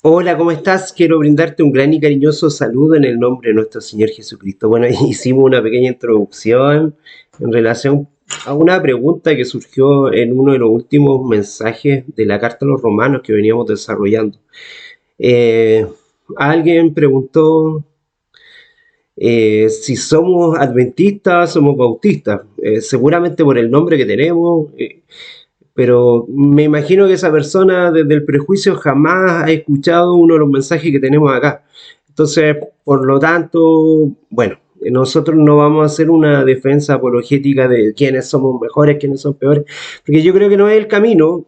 Hola, ¿cómo estás? Quiero brindarte un gran y cariñoso saludo en el nombre de nuestro Señor Jesucristo. Bueno, hicimos una pequeña introducción en relación a una pregunta que surgió en uno de los últimos mensajes de la Carta a los Romanos que veníamos desarrollando. Eh, Alguien preguntó si somos adventistas, somos bautistas. Seguramente por el nombre que tenemos, pero me imagino que esa persona desde el prejuicio jamás ha escuchado uno de los mensajes que tenemos acá. Entonces, por lo tanto, bueno, nosotros no vamos a hacer una defensa apologética de quiénes somos mejores, quiénes son peores, porque yo creo que no es el camino,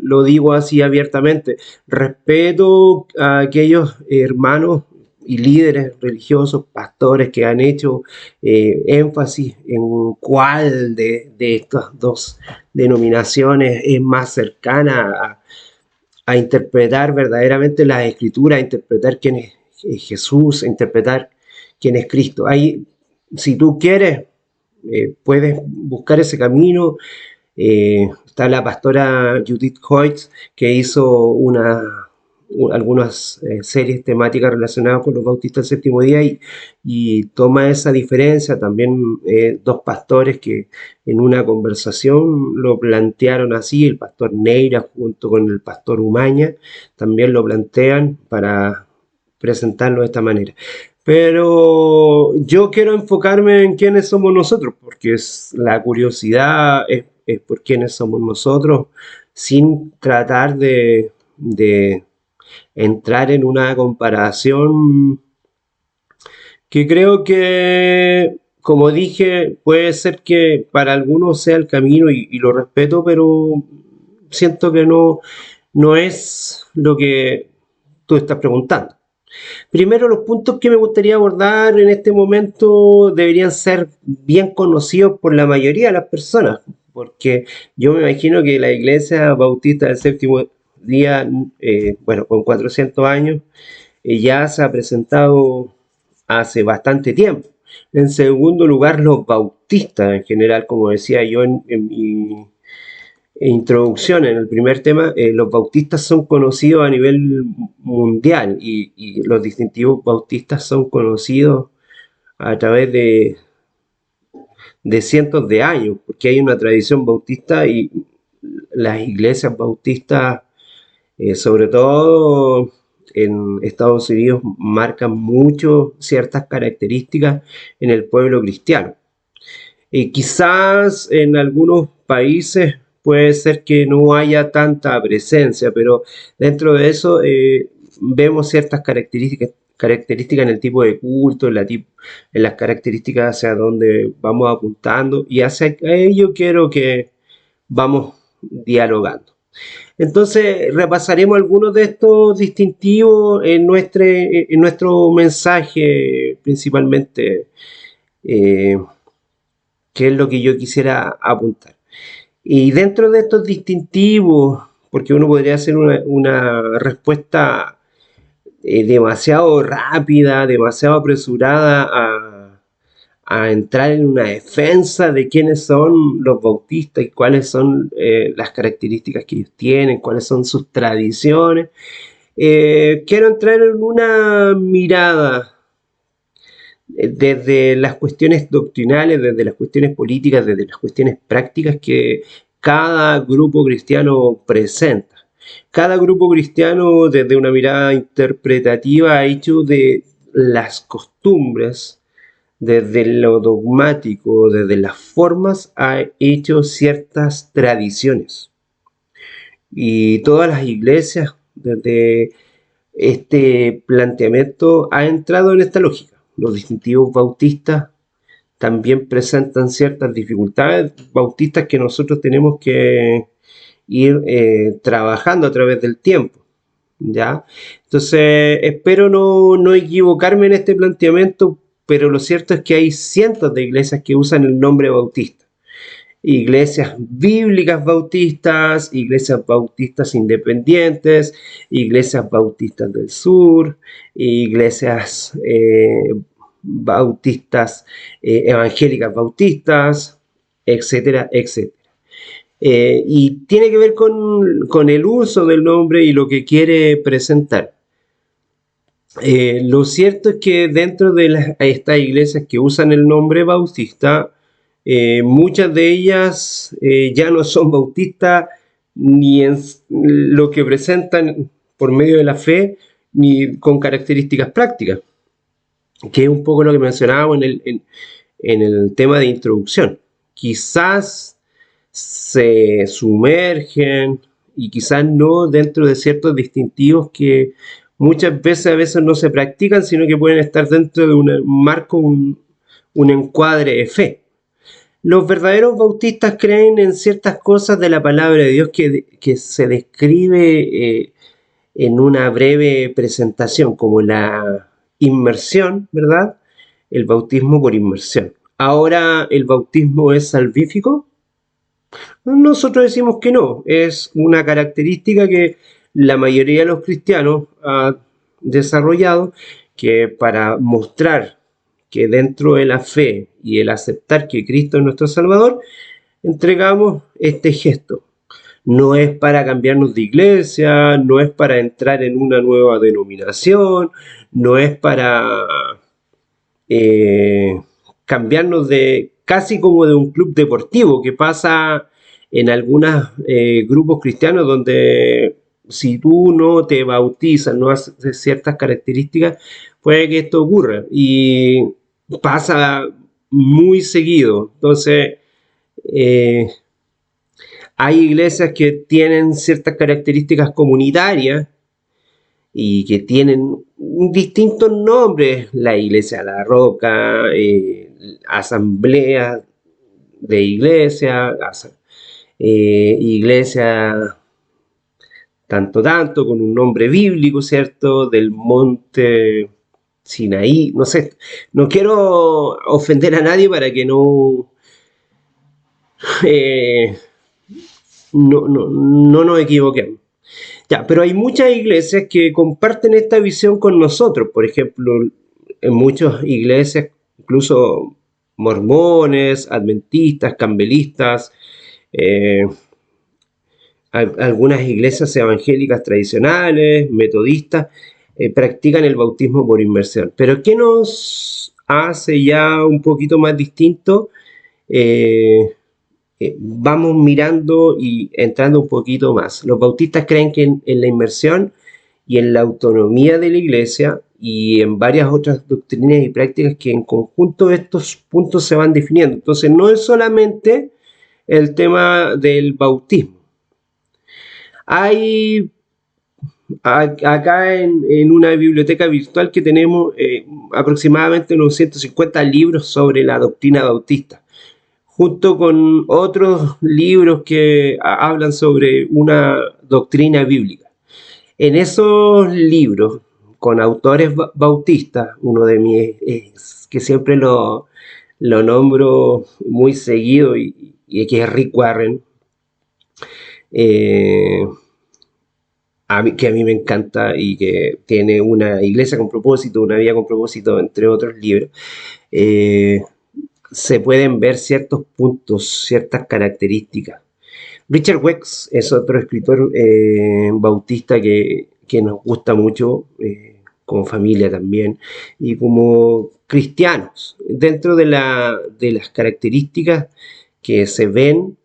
lo digo así abiertamente. Respeto a aquellos hermanos y líderes religiosos, pastores que han hecho énfasis en cuál de estas dos denominaciones es más cercana a interpretar verdaderamente las escrituras, a interpretar quién es Jesús, a interpretar quién es Cristo. Ahí, si tú quieres, puedes buscar ese camino. Está la pastora Judith Hoyt, que hizo algunas series temáticas relacionadas con los bautistas del séptimo día y toma esa diferencia. También dos pastores que en una conversación lo plantearon así, el pastor Neira junto con el pastor Umaña, también lo plantean para presentarlo de esta manera. Pero yo quiero enfocarme en quiénes somos nosotros, porque la curiosidad es por quiénes somos nosotros, sin tratar de entrar en una comparación que creo que, como dije, puede ser que para algunos sea el camino y lo respeto, pero siento que no es lo que tú estás preguntando. Primero, los puntos que me gustaría abordar en este momento deberían ser bien conocidos por la mayoría de las personas, porque yo me imagino que la Iglesia Bautista del Séptimo Día, bueno, con 400 años, ya se ha presentado hace bastante tiempo. En segundo lugar, los bautistas en general, como decía yo en mi introducción en el primer tema, los bautistas son conocidos a nivel mundial y los distintivos bautistas son conocidos a través de cientos de años, porque hay una tradición bautista y las iglesias bautistas, sobre todo en Estados Unidos, marcan mucho ciertas características en el pueblo cristiano. Quizás en algunos países puede ser que no haya tanta presencia, pero dentro de eso vemos ciertas características en el tipo de culto, en las características hacia donde vamos apuntando y hacia ello quiero que vamos dialogando. Entonces repasaremos algunos de estos distintivos en nuestro mensaje principalmente. eh, que es lo que yo quisiera apuntar. Y dentro de estos distintivos, porque uno podría hacer una respuesta demasiado rápida, demasiado apresurada a entrar en una defensa de quiénes son los bautistas y cuáles son las características que ellos tienen, cuáles son sus tradiciones. Quiero entrar en una mirada desde las cuestiones doctrinales, desde las cuestiones políticas, desde las cuestiones prácticas que cada grupo cristiano presenta. Cada grupo cristiano, desde una mirada interpretativa, ha hecho de las costumbres, desde lo dogmático, desde las formas, ha hecho ciertas tradiciones. Y todas las iglesias, desde este planteamiento, ha entrado en esta lógica. Los distintivos bautistas también presentan ciertas dificultades bautistas que nosotros tenemos que ir trabajando a través del tiempo. ¿Ya? Entonces, espero no equivocarme en este planteamiento, pero lo cierto es que hay cientos de iglesias que usan el nombre bautista. Iglesias bíblicas bautistas, iglesias bautistas independientes, iglesias bautistas del sur, iglesias bautistas evangélicas bautistas, etcétera, etcétera. Y tiene que ver con el uso del nombre y lo que quiere presentar. Lo cierto es que dentro de estas iglesias que usan el nombre bautista, muchas de ellas ya no son bautistas ni en lo que presentan por medio de la fe, ni con características prácticas, que es un poco lo que mencionábamos en el tema de introducción. Quizás se sumergen y quizás no dentro de ciertos distintivos que muchas veces a veces no se practican, sino que pueden estar dentro de un marco, un encuadre de fe. Los verdaderos bautistas creen en ciertas cosas de la palabra de Dios que se describe en una breve presentación, como la inmersión, ¿verdad? El bautismo por inmersión. Ahora, ¿el bautismo es salvífico? Nosotros decimos que no, es una característica que la mayoría de los cristianos ha desarrollado, que para mostrar que dentro de la fe y el aceptar que Cristo es nuestro Salvador, entregamos este gesto. No es para cambiarnos de iglesia, no es para entrar en una nueva denominación, no es para eh, cambiarnos de casi como de un club deportivo que pasa en algunos grupos cristianos donde si tú no te bautizas, no haces ciertas características, puede que esto ocurra y pasa muy seguido. Entonces, eh, hay iglesias que tienen ciertas características comunitarias y que tienen distintos nombres, la Iglesia de la Roca, asamblea de iglesia, iglesia tanto tanto, con un nombre bíblico, ¿cierto? Del monte Sinaí, no sé, no quiero ofender a nadie para que eh, no nos equivoquemos. Ya, pero hay muchas iglesias que comparten esta visión con nosotros. Por ejemplo, en muchas iglesias, incluso mormones, adventistas, cambelistas, eh, algunas iglesias evangélicas tradicionales, metodistas, practican el bautismo por inmersión. Pero ¿qué nos hace ya un poquito más distinto? Eh, Vamos mirando y entrando un poquito más. Los bautistas creen que en la inmersión y en la autonomía de la iglesia y en varias otras doctrinas y prácticas que en conjunto estos puntos se van definiendo. Entonces no es solamente el tema del bautismo. Hay acá en una biblioteca virtual que tenemos aproximadamente unos 150 libros sobre la doctrina bautista, junto con otros libros que hablan sobre una doctrina bíblica. En esos libros, con autores bautistas, uno de mis, que siempre lo nombro muy seguido y que es Rick Warren, eh, que a mí me encanta y que tiene una iglesia con propósito, una vida con propósito, entre otros libros, eh, se pueden ver ciertos puntos, ciertas características. Richard Wex es otro escritor bautista que nos gusta mucho, como familia también, y como cristianos. Dentro de las características que se ven,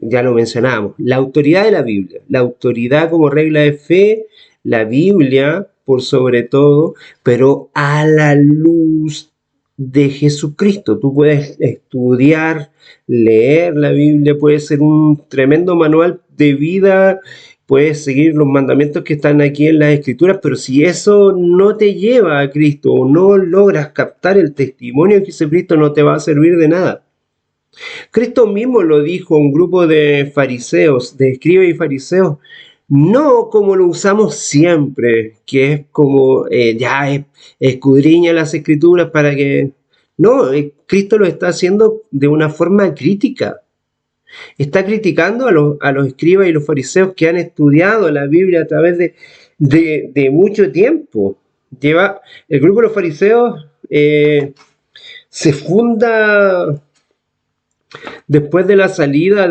ya lo mencionábamos, la autoridad de la Biblia, la autoridad como regla de fe, la Biblia por sobre todo, pero a la luz de Jesucristo. Tú puedes estudiar, leer la Biblia, puede ser un tremendo manual de vida, puedes seguir los mandamientos que están aquí en las Escrituras, pero si eso no te lleva a Cristo o no logras captar el testimonio de Jesucristo, no te va a servir de nada. Cristo mismo lo dijo a un grupo de fariseos, de escribas y fariseos, no como lo usamos siempre, que es como escudriña las escrituras para que... No, Cristo lo está haciendo de una forma crítica. Está criticando a los escribas y los fariseos que han estudiado la Biblia a través de mucho tiempo. El grupo de los fariseos se funda después de la salida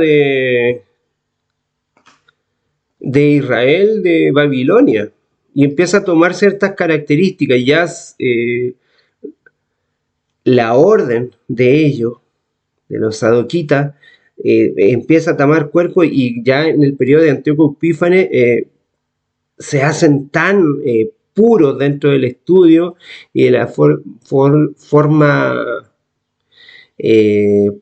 de Israel, de Babilonia, y empieza a tomar ciertas características. Ya la orden de ellos, de los sadoquitas, empieza a tomar cuerpo, y ya en el periodo de Antíoco Epífanes se hacen tan puros dentro del estudio y de la forma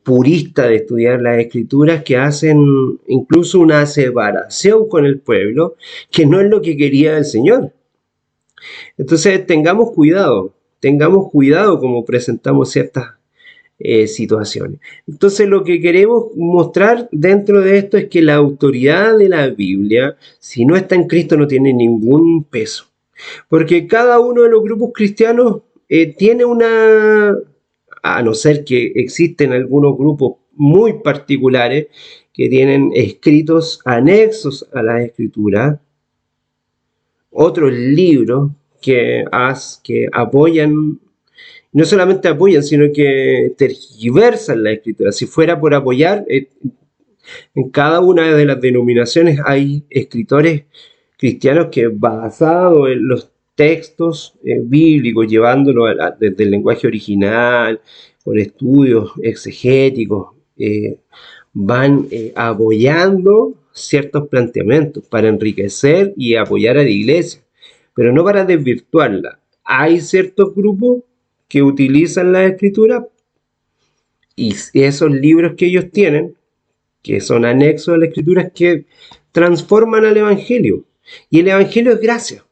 purista de estudiar las escrituras, que hacen incluso una separación con el pueblo, que no es lo que quería el Señor. Entonces tengamos cuidado como presentamos ciertas situaciones. Entonces lo que queremos mostrar dentro de esto es que la autoridad de la Biblia, si no está en Cristo, no tiene ningún peso. Porque cada uno de los grupos cristianos tiene una, a no ser que existen algunos grupos muy particulares que tienen escritos anexos a las escrituras, otros libros que apoyan, no solamente apoyan, sino que tergiversan la escritura. Si fuera por apoyar, en cada una de las denominaciones hay escritores cristianos que, basados en los textos bíblicos, llevándolo desde el lenguaje original, con estudios exegéticos, van apoyando ciertos planteamientos para enriquecer y apoyar a la iglesia, pero no para desvirtuarla. Hay ciertos grupos que utilizan la escritura y esos libros que ellos tienen, que son anexos a la escritura, que transforman al evangelio. Y el evangelio es gracia.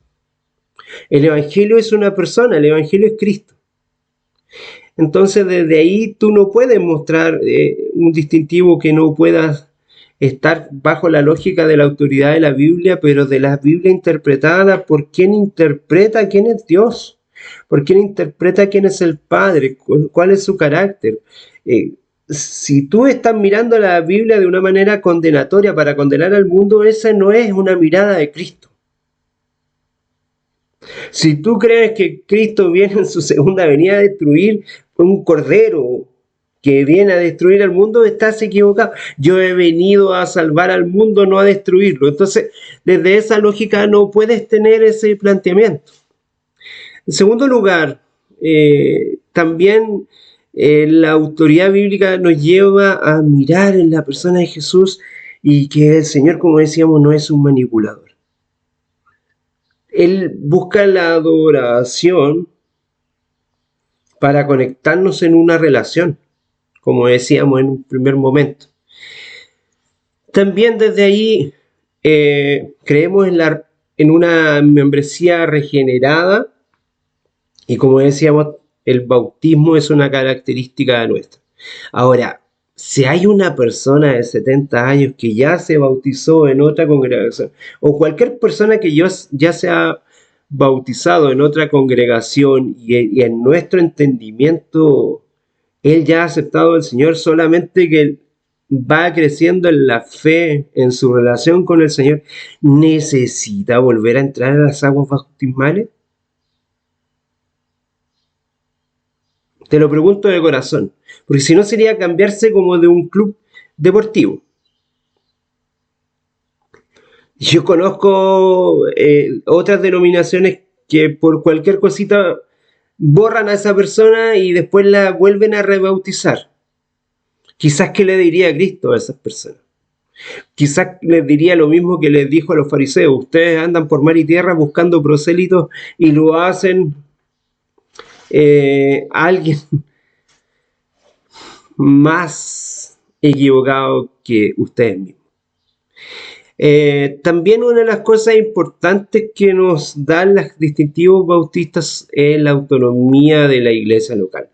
El evangelio es una persona, el evangelio es Cristo. Entonces desde ahí tú no puedes mostrar un distintivo que no puedas estar bajo la lógica de la autoridad de la Biblia, pero de la Biblia interpretada por quien interpreta quién es Dios, por quien interpreta quién es el Padre, cuál es su carácter. Si tú estás mirando la Biblia de una manera condenatoria para condenar al mundo, esa no es una mirada de Cristo. Si tú crees que Cristo viene en su segunda venida a destruir un cordero que viene a destruir al mundo, estás equivocado. Yo he venido a salvar al mundo, no a destruirlo. Entonces, desde esa lógica no puedes tener ese planteamiento. En segundo lugar, también la autoridad bíblica nos lleva a mirar en la persona de Jesús, y que el Señor, como decíamos, no es un manipulador. Él busca la adoración para conectarnos en una relación, como decíamos en un primer momento. También desde ahí creemos en una membresía regenerada, y como decíamos, el bautismo es una característica nuestra. Ahora, si hay una persona de 70 años que ya se bautizó en otra congregación, o cualquier persona que ya se ha bautizado en otra congregación, y en nuestro entendimiento él ya ha aceptado al Señor, solamente que va creciendo en la fe, en su relación con el Señor, ¿necesita volver a entrar a las aguas bautismales? Te lo pregunto de corazón, porque si no sería cambiarse como de un club deportivo. Yo conozco otras denominaciones que por cualquier cosita borran a esa persona y después la vuelven a rebautizar. Quizás, ¿qué le diría a Cristo a esas personas? Quizás les diría lo mismo que les dijo a los fariseos: ustedes andan por mar y tierra buscando prosélitos y lo hacen alguien más equivocado que ustedes mismos. También una de las cosas importantes que nos dan los distintivos bautistas es la autonomía de la iglesia local.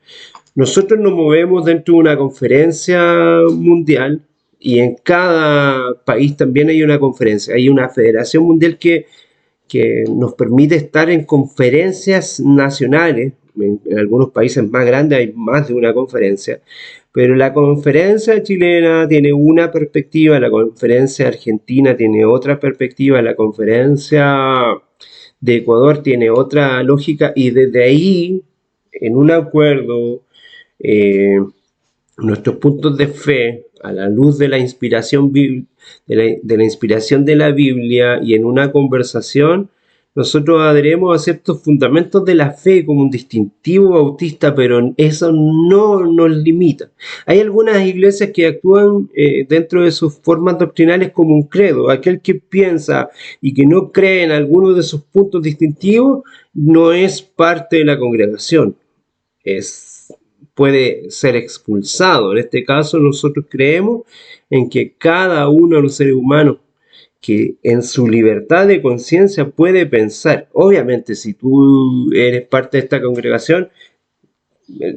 Nosotros nos movemos dentro de una conferencia mundial, y en cada país también hay una conferencia, hay una federación mundial que nos permite estar en conferencias nacionales. En algunos países más grandes hay más de una conferencia, pero la conferencia chilena tiene una perspectiva, la conferencia argentina tiene otra perspectiva, la conferencia de Ecuador tiene otra lógica, y desde ahí, en un acuerdo nuestros puntos de fe a la luz de la inspiración, de la inspiración de la Biblia y en una conversación, nosotros adheremos a ciertos fundamentos de la fe como un distintivo bautista, pero eso no nos limita. Hay algunas iglesias que actúan dentro de sus formas doctrinales como un credo. Aquel que piensa y que no cree en alguno de sus puntos distintivos no es parte de la congregación. Puede ser expulsado. En este caso, nosotros creemos en que cada uno de los seres humanos que en su libertad de conciencia puede pensar. Obviamente, si tú eres parte de esta congregación,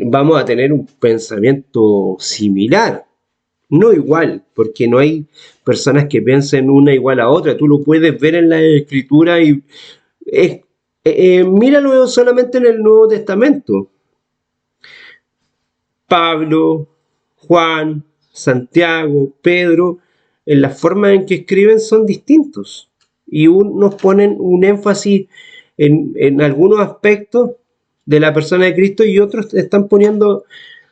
vamos a tener un pensamiento similar, no igual, porque no hay personas que piensen una igual a otra. Tú lo puedes ver en la Escritura y míralo solamente en el Nuevo Testamento. Pablo, Juan, Santiago, Pedro, en la forma en que escriben son distintos y unos ponen un énfasis en algunos aspectos de la persona de Cristo y otros están poniendo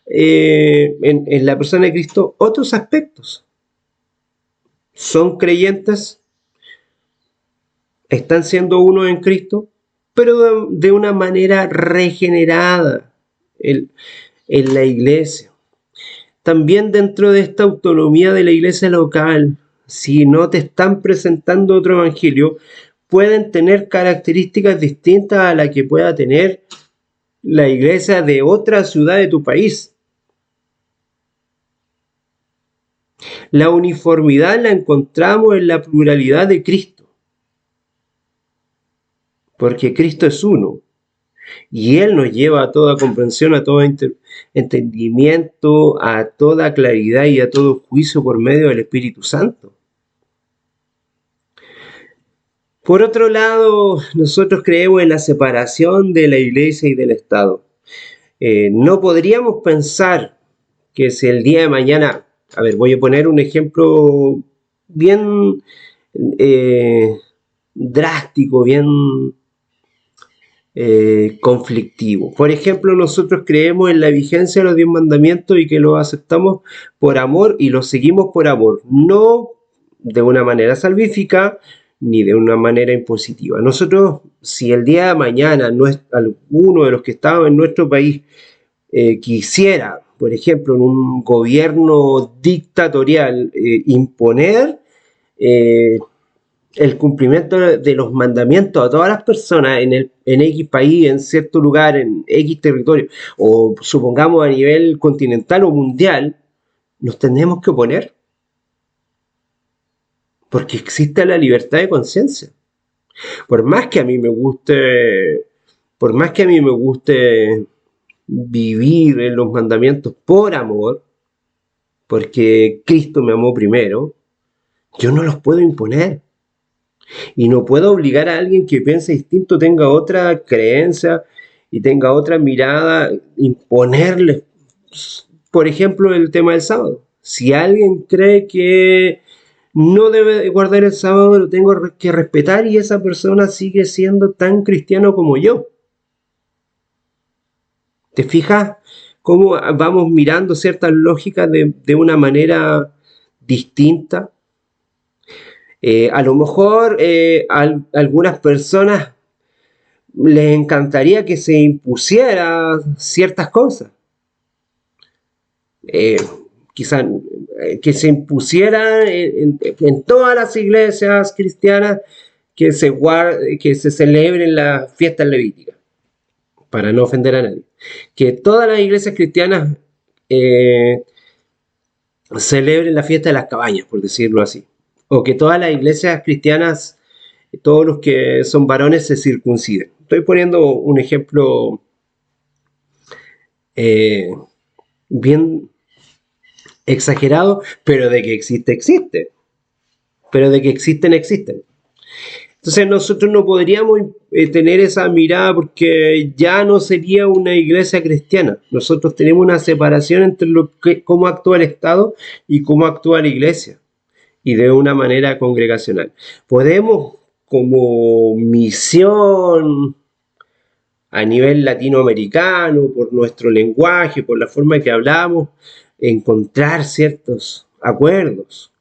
en la persona de Cristo otros aspectos. Son creyentes, están siendo uno en Cristo, pero de una manera regenerada en la iglesia. También dentro de esta autonomía de la iglesia local, si no te están presentando otro evangelio, pueden tener características distintas a las que pueda tener la iglesia de otra ciudad de tu país. La uniformidad la encontramos en la pluralidad de Cristo, porque Cristo es uno. Y Él nos lleva a toda comprensión, a todo entendimiento, a toda claridad y a todo juicio por medio del Espíritu Santo. Por otro lado, nosotros creemos en la separación de la Iglesia y del Estado. No podríamos pensar que si el día de mañana, a ver, voy a poner un ejemplo bien drástico, bien conflictivo. Por ejemplo, nosotros creemos en la vigencia de los 10 mandamientos y que los aceptamos por amor y los seguimos por amor, no de una manera salvífica ni de una manera impositiva. Nosotros, si el día de mañana no es alguno de los que estaban en nuestro país quisiera, por ejemplo, en un gobierno dictatorial imponer el cumplimiento de los mandamientos a todas las personas en X país, en cierto lugar, en X territorio, o supongamos a nivel continental o mundial, nos tenemos que oponer. Porque existe la libertad de conciencia. Por más que a mí me guste vivir en los mandamientos por amor, porque Cristo me amó primero, yo no los puedo imponer. Y no puedo obligar a alguien que piense distinto, tenga otra creencia y tenga otra mirada, imponerle. Por ejemplo, el tema del sábado. Si alguien cree que no debe guardar el sábado, lo tengo que respetar y esa persona sigue siendo tan cristiano como yo. ¿Te fijas cómo vamos mirando ciertas lógicas de una manera distinta? A lo mejor a algunas personas les encantaría que se impusiera ciertas cosas. Quizás que se impusiera en todas las iglesias cristianas que se celebren las fiestas levíticas, para no ofender a nadie. Que todas las iglesias cristianas celebren la fiesta de las cabañas, por decirlo así. O que todas las iglesias cristianas, todos los que son varones, se circunciden. Estoy poniendo un ejemplo bien exagerado, pero de que existe, existe. Pero de que existen, existen. Entonces nosotros no podríamos tener esa mirada porque ya no sería una iglesia cristiana. Nosotros tenemos una separación entre cómo actúa el Estado y cómo actúa la iglesia. Y de una manera congregacional. Podemos, como misión a nivel latinoamericano, por nuestro lenguaje, por la forma que hablamos, encontrar ciertos acuerdos,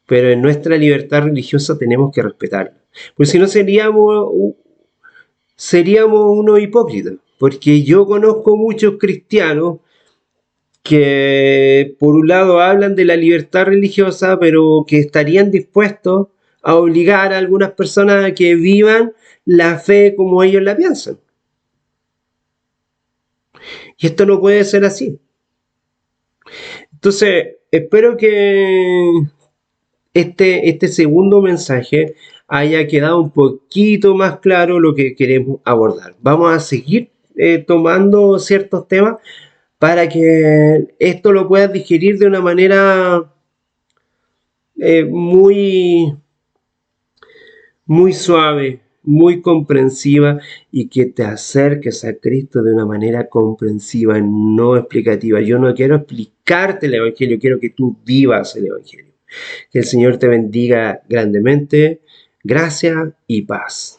pero en nuestra libertad religiosa tenemos que respetarla, pues si no seríamos unos hipócritas, porque yo conozco muchos cristianos que por un lado hablan de la libertad religiosa, pero que estarían dispuestos a obligar a algunas personas a que vivan la fe como ellos la piensan. Y esto no puede ser así. Entonces, espero que este segundo mensaje haya quedado un poquito más claro lo que queremos abordar. Vamos a seguir tomando ciertos temas para que esto lo puedas digerir de una manera muy, muy suave, muy comprensiva, y que te acerques a Cristo de una manera comprensiva, no explicativa. Yo no quiero explicarte el Evangelio, quiero que tú vivas el Evangelio. Que el Señor te bendiga grandemente. Gracias y paz.